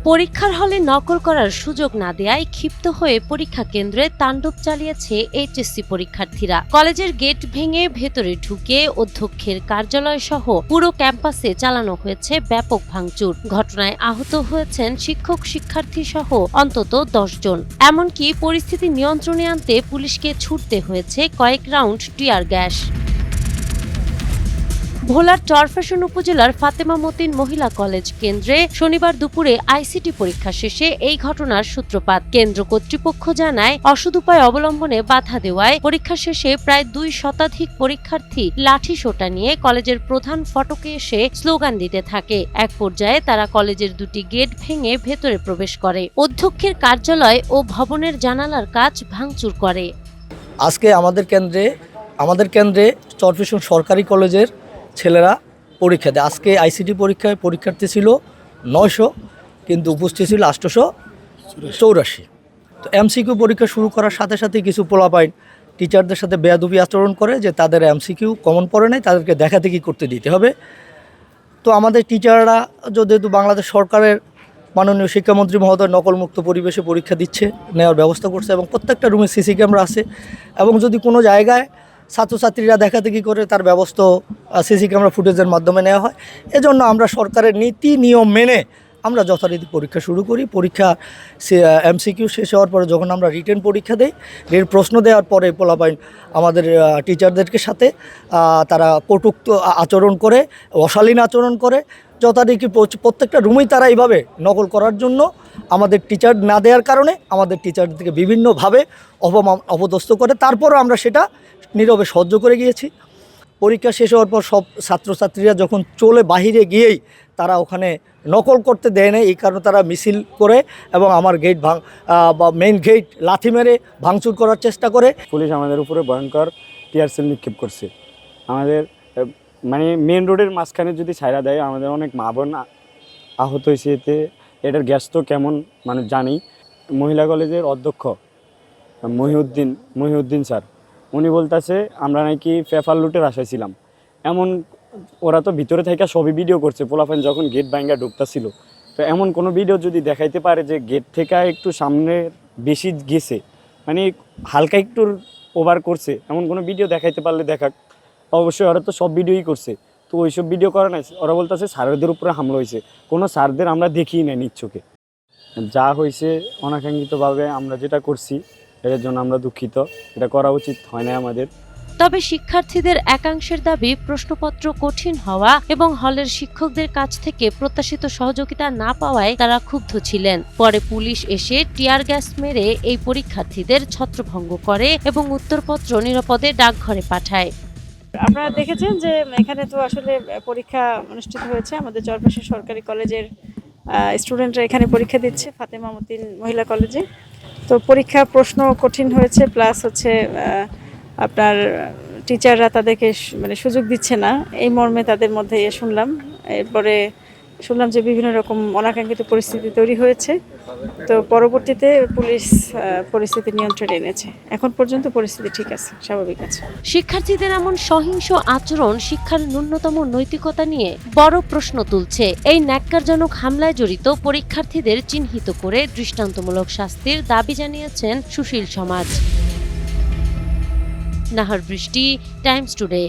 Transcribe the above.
পরীক্ষার হলে নকল করার সুযোগ না দেয়ায় ক্ষিপ্ত হয়ে পরীক্ষা কেন্দ্রে তাণ্ডব চালিয়েছে এইচএসসি পরীক্ষার্থীরা। কলেজের গেট ভেঙে ভেতরে ঢুকে অধ্যক্ষের কার্যালয় সহ পুরো ক্যাম্পাসে চালানো হয়েছে ব্যাপক ভাঙচুর। ঘটনায় আহত হয়েছেন শিক্ষক, শিক্ষার্থী সহ অন্তত 10 জন। এমনকি পরিস্থিতি নিয়ন্ত্রণে আনতে পুলিশকে ছুটতে হয়েছে কয়েক রাউন্ড টিয়ার গ্যাস। ভোলার চরফ্যাশন উপজেলার ফাতেমা মতিন মহিলা কলেজ কেন্দ্রে শনিবার দুপুরে আইসিটি পরীক্ষা শেষে এই ঘটনার সূত্রপাত। কেন্দ্র কর্তৃপক্ষ জানায়, অসৎ উপায় অবলম্বনে বাধা দেওয়ায় পরীক্ষা শেষে প্রায় 2 শতাধিক পরীক্ষার্থী লাঠি সোঁটা নিয়ে কলেজের প্রধান ফটকে এসে স্লোগান দিতে থাকে। এক পর্যায়ে তারা কলেজের 2টি গেট ভেঙে ভেতরে প্রবেশ করে। অধ্যক্ষের কার্যালয় ও ভবনের জানালার কাচ ভাঙচুর করে। আজকে আমাদের কেন্দ্রে চরফ্যাশন সরকারি কলেজের ছেলেরা পরীক্ষা দেয়। আজকে আইসিটি পরীক্ষায় পরীক্ষার্থী ছিল 900, কিন্তু উপস্থিত ছিল 884। তো এমসিকিউ পরীক্ষা শুরু করার সাথে সাথে কিছু পোলাপাইন টিচারদের সাথে বেয়াদবি আচরণ করে যে তাদের এমসিকিউ কমন পড়ে নাই, তাদেরকে দেখাদেখি করতে দিতে হবে। তো আমাদের টিচাররা যেহেতু বাংলাদেশ সরকারের মাননীয় শিক্ষামন্ত্রী মহোদয় নকলমুক্ত পরিবেশে পরীক্ষা নেওয়ার ব্যবস্থা করছে এবং প্রত্যেকটা রুমে সিসি ক্যামেরা আছে, এবং যদি কোনো জায়গায় ছাত্রছাত্রীরা দেখাদেখি করে তার ব্যবস্থা সিসি ক্যামেরা ফুটেজের মাধ্যমে নেওয়া হয়। এজন্য আমরা সরকারের নীতি নিয়ম মেনে আমরা যথারীতি পরীক্ষা শুরু করি। পরীক্ষা এমসিকিউ শেষ হওয়ার পরে যখন আমরা রিটেন পরীক্ষা দেই, প্রশ্ন দেওয়ার পরে পোলাপাইন আমাদের টিচারদেরকে সাথে তারা কটূক্ত আচরণ করে, অশালীন আচরণ করে। যথারীতি প্রত্যেকটা রুমেই তারা এইভাবে নকল করার জন্য আমাদের টিচার না দেওয়ার কারণে আমাদের টিচারদেরকে বিভিন্নভাবে অপদস্থ করে। তারপরও আমরা সেটা নীরবে সহ্য করে গিয়েছি। পরীক্ষা শেষ হওয়ার পর সব ছাত্রছাত্রীরা যখন চলে বাহিরে গিয়েই তারা ওখানে নকল করতে দেয় না, এই কারণে তারা মিছিল করে এবং আমার গেট মেইন গেট লাথি মেরে ভাঙচুর করার চেষ্টা করে। পুলিশ আমাদের উপরে ভয়ঙ্কর টিয়ার সেল নিক্ষেপ করছে। আমাদের মানে মেন রোডের মাঝখানে যদি ছাইরা দেয়, আমাদের অনেক মা বোন আহত হয়েছে। এটার গ্যাস তো কেমন মানে জানি। মহিলা কলেজের অধ্যক্ষ মহিউদ্দিন স্যার, উনি বলতেছে আমরা নাকি পেপার লুটের আশায় ছিলাম। এমন ওরা তো ভিতরে থেকে সবই ভিডিও করছে, পোলাপান যখন গেট ভাঙ্গা ঢুকতেছিল। তো এমন কোনো ভিডিও যদি দেখাইতে পারে যে গেট থেকে একটু সামনে বেশি গেছে, মানে হালকা একটু ওভার করছে, এমন কোনো ভিডিও দেখাইতে পারলে দেখাক। অবশ্যই ওরা তো সব ভিডিওই করছে, তো ওইসব ভিডিও করে নাই। ওরা বলতেছে স্যারদের উপরে হামলা হয়েছে। কোনো স্যারদের আমরা দেখিই নাই নিজ চোখে। যা হয়েছে অনাকাঙ্ক্ষিতভাবে আমরা যেটা করছি, এর জন্য আমরা দুঃখিত। এটা করা উচিত হয় না আমাদের। তবে শিক্ষার্থীদের একাংশের দাবি, প্রশ্নপত্র কঠিন হওয়া এবং হলের শিক্ষকদের কাছ থেকে প্রত্যাশিত সহযোগিতা না পাওয়ায় তারা ক্ষুব্ধ ছিলেন। পরে পুলিশ এসে টিয়ার গ্যাস মেরে এই পরীক্ষার্থীদের ছত্রভঙ্গ করে এবং উত্তরপত্র নিরাপদে ডাকঘরে পাঠায়। আপনারা দেখেছেন যে এখানে তো আসলে পরীক্ষা অনুষ্ঠিত হয়েছে। আমাদের চরফ্যাশন সরকারি কলেজের স্টুডেন্টরা এখানে পরীক্ষা দিচ্ছে ফাতেমা মতিন মহিলা কলেজে। তো পরীক্ষা প্রশ্ন কঠিন হয়েছে, প্লাস হচ্ছে আপনার টিচাররা তাদেরকে মানে সুযোগ দিচ্ছে না, এই মর্মে তাদের মধ্যে শুনলাম। এরপরে শুনলাম যে বিভিন্ন রকম অনাকাঙ্ক্ষিত পরিস্থিতি তৈরি হয়েছে। তো পরবর্তীতে পুলিশ পরিস্থিতি নিয়ন্ত্রণে এনেছে। এখন পর্যন্ত পরিস্থিতি ঠিক আছে, স্বাভাবিক আছে। শিক্ষার্থীদের এমন সহিংস আচরণ শিক্ষার ন্যূনতম নৈতিকতা নিয়ে বড় প্রশ্ন তুলছে। এই ন্যাক্কারজনক হামলায় জড়িত পরীক্ষার্থীদের চিহ্নিত করে দৃষ্টান্তমূলক শাস্তির দাবি জানিয়েছেন সুশীল সমাজ। নাহার বৃষ্টি, টাইমস টুডে।